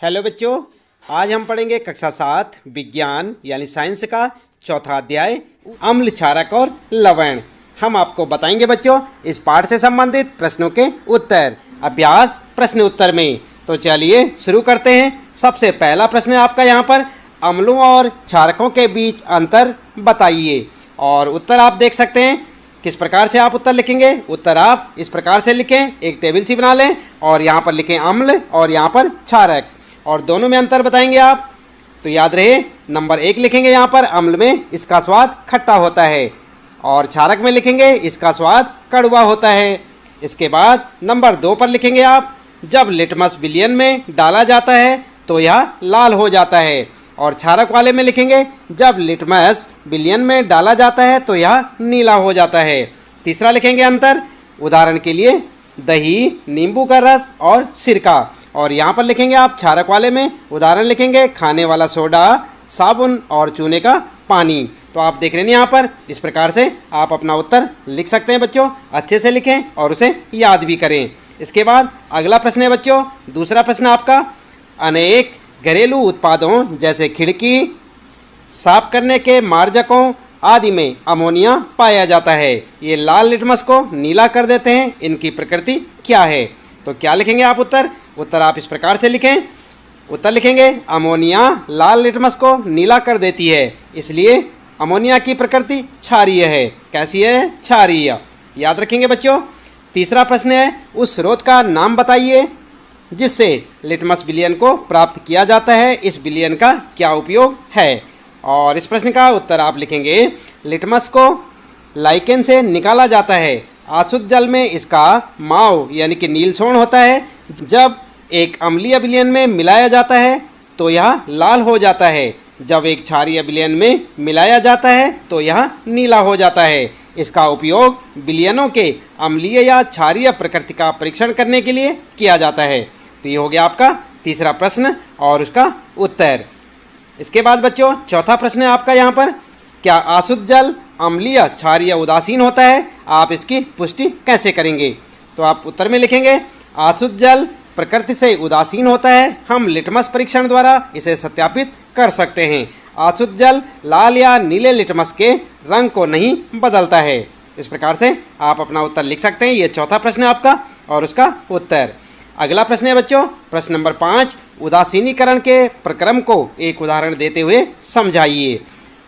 Hello बच्चों, आज हम पढ़ेंगे कक्षा 7 विज्ञान यानी साइंस का चौथा अध्याय अम्ल, क्षारक और लवण। हम आपको बताएंगे बच्चों इस पाठ से संबंधित प्रश्नों के उत्तर अभ्यास प्रश्न उत्तर में। तो चलिए शुरू करते हैं। सबसे पहला प्रश्न है आपका यहाँ पर, अम्लों और क्षारकों के बीच अंतर बताइए। और उत्तर आप देख सकते हैं। किस प्रकार से आप उत्तर लिखेंगे? उत्तर आप इस प्रकार से लिखें, एक टेबल सी बना लें और यहाँ पर लिखें अम्ल और यहाँ पर क्षारक, और दोनों में अंतर बताएंगे आप। तो याद रहे, नंबर 1 लिखेंगे यहाँ पर अम्ल में इसका स्वाद खट्टा होता है, और क्षारक में लिखेंगे इसका स्वाद कड़वा होता है। इसके बाद नंबर 2 पर लिखेंगे आप, जब लिटमस विलयन में डाला जाता है तो यह लाल हो जाता है, और क्षारक वाले में लिखेंगे जब लिटमस विलयन में डाला जाता है तो यह नीला हो जाता है। तीसरा लिखेंगे अंतर, उदाहरण के लिए दही, नींबू का रस और सिरका, और यहाँ पर लिखेंगे आप क्षारक वाले में उदाहरण लिखेंगे खाने वाला सोडा, साबुन और चूने का पानी। तो आप देख रहे हैं यहाँ पर, इस प्रकार से आप अपना उत्तर लिख सकते हैं बच्चों। अच्छे से लिखें और उसे याद भी करें। इसके बाद अगला प्रश्न है बच्चों, दूसरा प्रश्न आपका, अनेक घरेलू उत्पादों जैसे खिड़की, साफ करने के मार्जकों आदि में अमोनिया पाया जाता है। ये लाल लिटमस को नीला कर देते हैं, इनकी प्रकृति क्या है? तो क्या लिखेंगे आप उत्तर? उत्तर आप इस प्रकार से लिखें। उत्तर लिखेंगे अमोनिया लाल लिटमस को नीला कर देती है, इसलिए अमोनिया की प्रकृति क्षारीय है। कैसी है? क्षारीय। याद रखेंगे बच्चों। तीसरा प्रश्न है, उस स्रोत का नाम बताइए जिससे लिटमस विलयन को प्राप्त किया जाता है। इस विलयन का क्या उपयोग है? और इस प्रश्न का उत्तर आप लिखेंगे, लिटमस को लाइकेन से निकाला जाता है। अशुद्ध जल में इसका माव यानी कि नीलसोण होता है। जब एक अम्लीय विलयन में मिलाया जाता है तो यह लाल हो जाता है। जब एक क्षारीय विलयन में मिलाया जाता है तो यह नीला हो जाता है। इसका उपयोग विलयनों के अम्लीय या क्षारीय प्रकृति का परीक्षण करने के लिए किया जाता है। तो ये हो गया आपका तीसरा प्रश्न और उसका उत्तर। इसके बाद बच्चों चौथा प्रश्न है आपका यहाँ पर, क्या अशुद्ध जल अम्लीय, क्षारीय, उदासीन होता है? आप इसकी पुष्टि कैसे करेंगे? तो आप उत्तर में लिखेंगे, अशुद्ध जल प्रकृति से उदासीन होता है। हम लिटमस परीक्षण द्वारा इसे सत्यापित कर सकते हैं। अशुद्ध जल लाल या नीले लिटमस के रंग को नहीं बदलता है। इस प्रकार से आप अपना उत्तर लिख सकते हैं। ये चौथा प्रश्न है आपका और उसका उत्तर। अगला प्रश्न है बच्चों, प्रश्न नंबर 5, उदासीनीकरण के प्रक्रम को एक उदाहरण देते हुए समझाइए।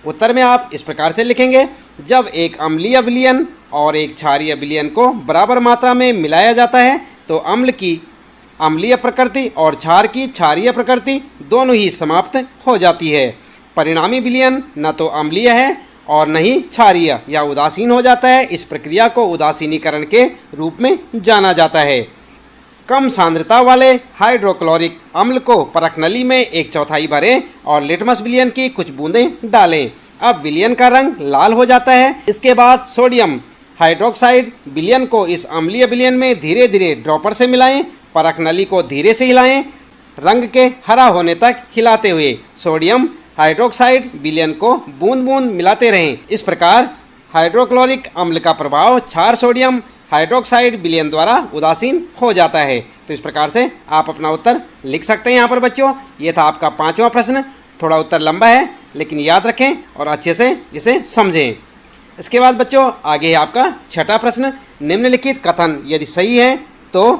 उत्तर में आप इस प्रकार से लिखेंगे, जब एक अम्लीय विलयन और एक क्षारीय विलयन को बराबर मात्रा में मिलाया जाता है तो अम्ल की अम्लीय प्रकृति और क्षार की क्षारीय प्रकृति दोनों ही समाप्त हो जाती है। परिणामी विलयन न तो अम्लीय है और न ही क्षारीय या उदासीन हो जाता है। इस प्रक्रिया को उदासीनीकरण के रूप में जाना जाता है। कम सांद्रता वाले हाइड्रोक्लोरिक अम्ल को परख नली में 1/4 भरें और लिटमस विलयन की कुछ बूंदें डालें। अब विलयन का रंग लाल हो जाता है। इसके बाद सोडियम हाइड्रोक्साइड विलयन को इस अम्लीय विलयन में धीरे धीरे ड्रॉपर से मिलाएं। परख नली को धीरे से हिलाएं, रंग के हरा होने तक हिलाते हुए सोडियम हाइड्रोक्साइड विलयन को बूंद बूंद मिलाते रहें। इस प्रकार हाइड्रोक्लोरिक अम्ल का प्रभाव क्षार सोडियम हाइड्रोक्साइड विलयन द्वारा उदासीन हो जाता है। तो इस प्रकार से आप अपना उत्तर लिख सकते हैं यहाँ पर बच्चों। ये था आपका 5वां प्रश्न। थोड़ा उत्तर लंबा है लेकिन याद रखें और अच्छे से इसे समझें। इसके बाद बच्चों आगे है आपका 6ठा प्रश्न, निम्नलिखित कथन यदि सही है तो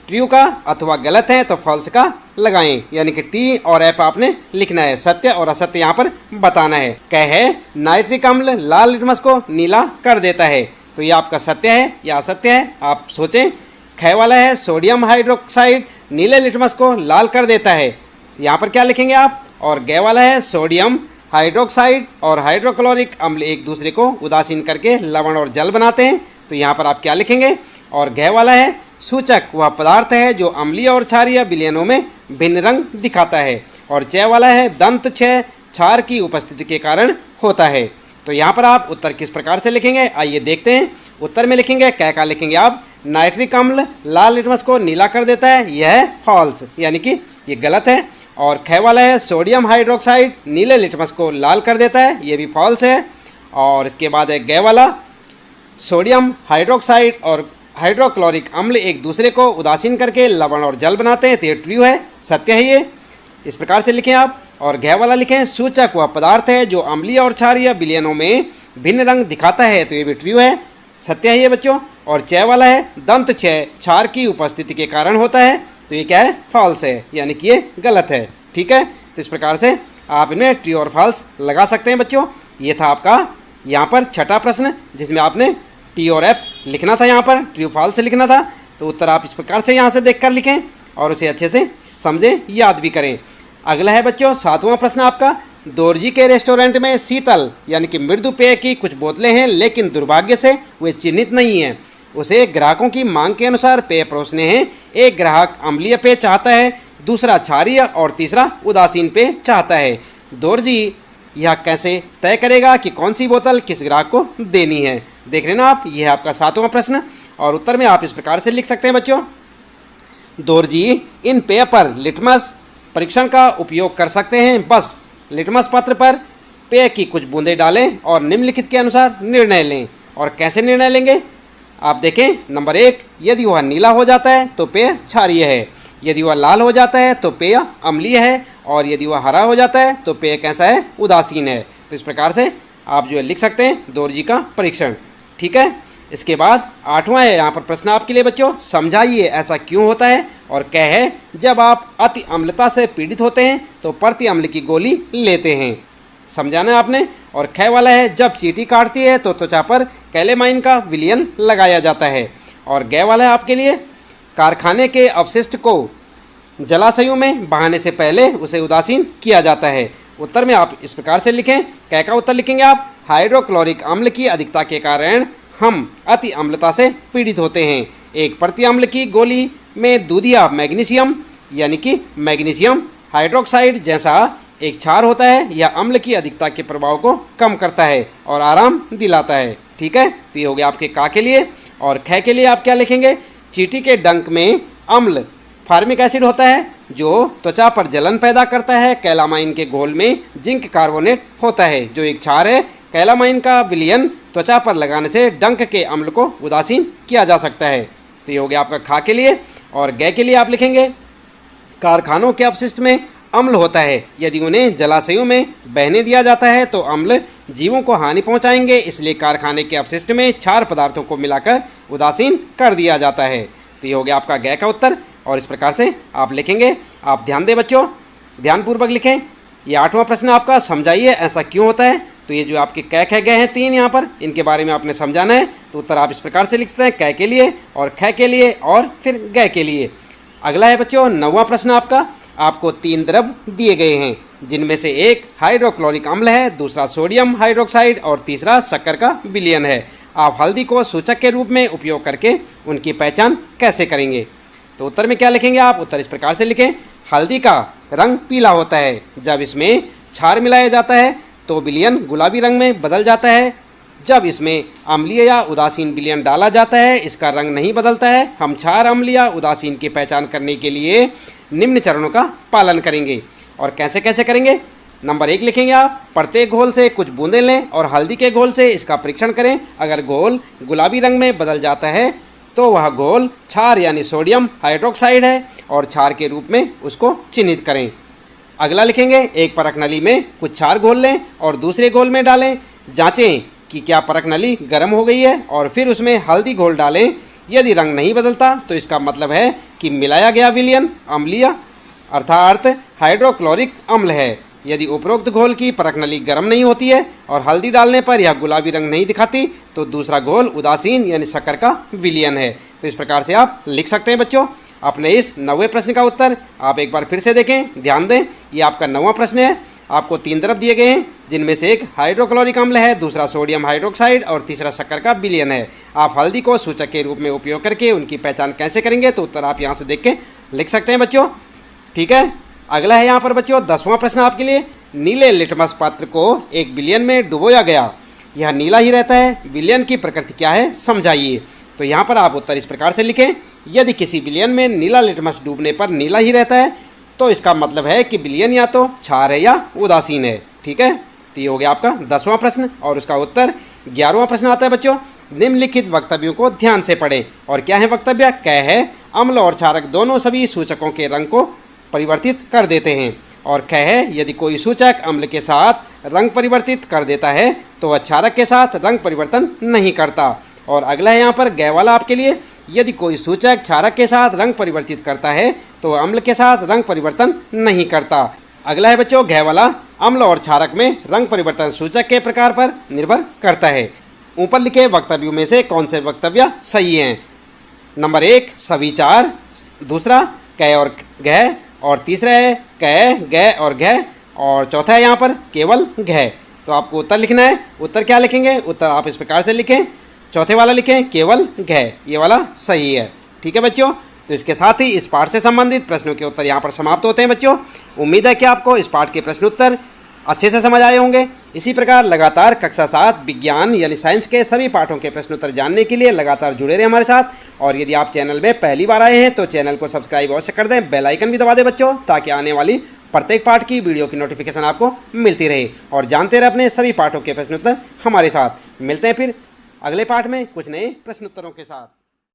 ट्रू का अथवा गलत है तो फॉल्स का लगाएं। यानी कि टी और एफ आपने लिखना है, सत्य और असत्य यहाँ पर बताना है। कह है नाइट्रिक अम्ल लाल लिटमस को नीला कर देता है, तो ये आपका सत्य है या असत्य है? आप सोचें। ख वाला है सोडियम हाइड्रोक्साइड नीले लिटमस को लाल कर देता है, यहाँ पर क्या लिखेंगे आप? और ग वाला है सोडियम हाइड्रोक्साइड और हाइड्रोक्लोरिक अम्ल एक दूसरे को उदासीन करके लवण और जल बनाते हैं, तो यहाँ पर आप क्या लिखेंगे? और घ वाला है सूचक वह पदार्थ है जो अम्लीय और क्षारीय विलयनों में भिन्न रंग दिखाता है, और च वाला है दंत क्षय क्षार की उपस्थिति के कारण होता है। तो यहाँ पर आप उत्तर किस प्रकार से लिखेंगे आइए देखते हैं। उत्तर में लिखेंगे क्या क्या लिखेंगे आप? नाइट्रिक अम्ल लाल लिटमस को नीला कर देता है, यह है फॉल्स यानी कि ये गलत है। और ख वाला है सोडियम हाइड्रोक्साइड नीले लिटमस को लाल कर देता है, ये भी फॉल्स है। और इसके बाद है ग वाला सोडियम हाइड्रोक्साइड और हाइड्रोक्लोरिक अम्ल एक दूसरे को उदासीन करके लवण और जल बनाते हैं, तो ये ट्रू है, सत्य है ये। इस प्रकार से लिखें आप। और घ वाला लिखें सूचक वह पदार्थ है जो अम्लीय और क्षारीय विलयनों में भिन्न रंग दिखाता है, तो ये भी ट्रू है, सत्य है ये बच्चों। और च वाला है दंत क्षय क्षार की उपस्थिति के कारण होता है, तो ये क्या है, फॉल्स है, यानी कि ये गलत है। ठीक है, तो इस प्रकार से आप इनमें ट्रू और फॉल्स लगा सकते हैं बच्चों। ये था आपका यहाँ पर छठा प्रश्न, जिसमें आपने टी और एफ लिखना था, यहाँ पर ट्रू फॉल्स लिखना था। तो उत्तर आप इस प्रकार से यहाँ से देखकर लिखें और उसे अच्छे से समझें, याद भी करें। अगला है बच्चों सातवां प्रश्न आपका, दोरजी के रेस्टोरेंट में शीतल यानी कि मृदु पेय की कुछ बोतलें हैं, लेकिन दुर्भाग्य से वे चिन्हित नहीं हैं। उसे ग्राहकों की मांग के अनुसार पेय परोसने हैं। एक ग्राहक अम्लीय पेय चाहता है, दूसरा क्षारीय और तीसरा उदासीन पेय चाहता है। दोरजी यह कैसे तय करेगा कि कौन सी बोतल किस ग्राहक को देनी है? देख लेना आप, यह है आपका सातवां प्रश्न। और उत्तर में आप इस प्रकार से लिख सकते हैं बच्चों, दोरजी इन पेय पर लिटमस परीक्षण का उपयोग कर सकते हैं। बस लिटमस पत्र पर पेय की कुछ बूंदें डालें और निम्नलिखित के अनुसार निर्णय लें। और कैसे निर्णय लेंगे आप देखें। नंबर 1, यदि वह नीला हो जाता है तो पेय क्षारीय है, यदि वह लाल हो जाता है तो पेय अम्लीय है, और यदि वह हरा हो जाता है तो पेय कैसा है, उदासीन है। तो इस प्रकार से आप जो है लिख सकते हैं दोरजी का परीक्षण। ठीक है, इसके बाद आठवां है यहाँ पर प्रश्न आपके लिए बच्चों, समझाइए ऐसा क्यों होता है। और क्या है, जब आप अति अम्लता से पीड़ित होते हैं तो प्रति अम्ल की गोली लेते हैं, समझाना है आपने। और ख वाला है, जब चींटी काटती है तो त्वचा पर कैलेमाइन का विलयन लगाया जाता है। और ग वाला है आपके लिए, कारखाने के अपशिष्ट को जलाशयों में बहाने से पहले उसे उदासीन किया जाता है। उत्तर में आप इस प्रकार से लिखें। क का उत्तर लिखेंगे आप, हाइड्रोक्लोरिक अम्ल की अधिकता के कारण हम अति अम्लता से पीड़ित होते हैं। एक प्रति अम्ल की गोली में दूधिया मैग्नीशियम यानी कि मैग्नीशियम हाइड्रोक्साइड जैसा एक क्षार होता है। यह अम्ल की अधिकता के प्रभाव को कम करता है और आराम दिलाता है। ठीक है, तो ये हो गया आपके का के लिए। और ख के लिए आप क्या लिखेंगे, चींटी के डंक में अम्ल फार्मिक एसिड होता है जो त्वचा पर जलन पैदा करता है। कैलामाइन के घोल में जिंक कार्बोनेट होता है जो एक क्षार है। कैलामाइन का विलयन त्वचा पर लगाने से डंक के अम्ल को उदासीन किया जा सकता है। तो ये हो गया आपका खा के लिए। और ग के लिए आप लिखेंगे, कारखानों के अपशिष्ट में अम्ल होता है, यदि उन्हें जलाशयों में बहने दिया जाता है तो अम्ल जीवों को हानि पहुंचाएंगे, इसलिए कारखाने के अपशिष्ट में क्षार पदार्थों को मिलाकर उदासीन कर दिया जाता है। तो ये हो गया आपका ग का उत्तर। और इस प्रकार से आप लिखेंगे। आप ध्यान दें बच्चों, ध्यानपूर्वक लिखें। ये आठवां प्रश्न आपका, समझाइए ऐसा क्यों होता है। तो ये जो आपके क ख गए हैं 3 यहाँ पर, इनके बारे में आपने समझाना है। तो उत्तर आप इस प्रकार से लिखते हैं, क के लिए और ख के लिए और फिर ग के लिए। अगला है बच्चों 9वां प्रश्न आपका, आपको 3 द्रव दिए गए हैं, जिनमें से एक हाइड्रोक्लोरिक अम्ल है, दूसरा सोडियम हाइड्रोक्साइड और तीसरा शक्कर का विलयन है। आप हल्दी को सूचक के रूप में उपयोग करके उनकी पहचान कैसे करेंगे। तो उत्तर में क्या लिखेंगे आप, उत्तर इस प्रकार से लिखें। हल्दी का रंग पीला होता है, जब इसमें क्षार मिलाया जाता है तो विलयन गुलाबी रंग में बदल जाता है। जब इसमें अम्लीय या उदासीन विलयन डाला जाता है इसका रंग नहीं बदलता है। हम क्षार, अम्ल या उदासीन की पहचान करने के लिए निम्न चरणों का पालन करेंगे। और कैसे कैसे करेंगे। नंबर 1 लिखेंगे आप, प्रत्येक घोल से कुछ बूंदें लें और हल्दी के घोल से इसका परीक्षण करें। अगर घोल गुलाबी रंग में बदल जाता है तो वह घोल क्षार यानी सोडियम हाइड्रोक्साइड है और क्षार के रूप में उसको चिन्हित करें। अगला लिखेंगे, एक परख नली में कुछ क्षार घोल लें और दूसरे घोल में डालें। जांचें कि क्या परख नली गर्म हो गई है और फिर उसमें हल्दी घोल डालें। यदि रंग नहीं बदलता तो इसका मतलब है कि मिलाया गया विलयन अम्लीय अर्थात हाइड्रोक्लोरिक अम्ल है। यदि उपरोक्त घोल की परख नली गर्म नहीं होती है और हल्दी डालने पर यह गुलाबी रंग नहीं दिखाती तो दूसरा घोल उदासीन यानी शक्कर का विलयन है। तो इस प्रकार से आप लिख सकते हैं बच्चों। अपने इस 9वें प्रश्न का उत्तर आप एक बार फिर से देखें, ध्यान दें। ये आपका 9वां प्रश्न है। आपको 3 द्रव दिए गए हैं, जिनमें से एक हाइड्रोक्लोरिक अम्ल है, दूसरा सोडियम हाइड्रोक्साइड और तीसरा शक्कर का विलयन है। आप हल्दी को सूचक के रूप में उपयोग करके उनकी पहचान कैसे करेंगे। तो उत्तर आप यहाँ से देख के लिख सकते हैं बच्चों। ठीक है, अगला है यहाँ पर बच्चों 10वां प्रश्न आपके लिए। नीले लिटमस पत्र को एक विलयन में डुबोया गया, यह नीला ही रहता है, विलयन की प्रकृति क्या है समझाइए। तो यहाँ पर आप उत्तर इस प्रकार से लिखें, यदि किसी विलयन में नीला लिटमस डूबने पर नीला ही रहता है तो इसका मतलब है कि विलयन या तो क्षार है या उदासीन है। ठीक है, तो ये हो गया आपका 10वां प्रश्न। और उसका उत्तर 11वां प्रश्न आता है बच्चों, निम्नलिखित वक्तव्यों को ध्यान से पढ़ें। और क्या है वक्तव्य, क्या है, अम्ल और क्षारक दोनों सभी सूचकों के रंग को परिवर्तित कर देते हैं। और ख है यदि कोई सूचक अम्ल के साथ रंग परिवर्तित कर देता है तो वह क्षारक के साथ रंग परिवर्तन नहीं करता। और अगला है यहाँ पर ग वाला आपके लिए, यदि कोई सूचक क्षारक के साथ रंग परिवर्तित करता है तो वह अम्ल के साथ रंग परिवर्तन नहीं करता। अगला है बच्चों घ वाला, अम्ल और क्षारक में रंग परिवर्तन सूचक के प्रकार पर निर्भर करता है। ऊपर लिखे वक्तव्यों में से कौन से वक्तव्य सही हैं? नंबर 1 सभी 4, दूसरा क और घ, और तीसरा है क, ग और घ, और चौथा है यहाँ पर केवल घ। तो आपको उत्तर लिखना है। उत्तर क्या लिखेंगे? उत्तर आप इस प्रकार से लिखें, चौथे वाला लिखें केवल घ, ये वाला सही है। ठीक है बच्चों, तो इसके साथ ही इस पाठ से संबंधित प्रश्नों के उत्तर यहाँ पर समाप्त होते हैं बच्चों। उम्मीद है कि आपको इस पाठ के प्रश्न उत्तर अच्छे से समझ आए होंगे। इसी प्रकार लगातार कक्षा 7 विज्ञान यानी साइंस के सभी पाठों के प्रश्न उत्तर जानने के लिए लगातार जुड़े रहें हमारे साथ। और यदि आप चैनल में पहली बार आए हैं तो चैनल को सब्सक्राइब अवश्य कर दें, बेल आइकन भी दबा दें बच्चों, ताकि आने वाली प्रत्येक पाठ की वीडियो की नोटिफिकेशन आपको मिलती रहे। और जानते रहे अपने सभी पाठों के प्रश्न उत्तर हमारे साथ। मिलते हैं फिर अगले पाठ में कुछ नए प्रश्न उत्तरों के साथ।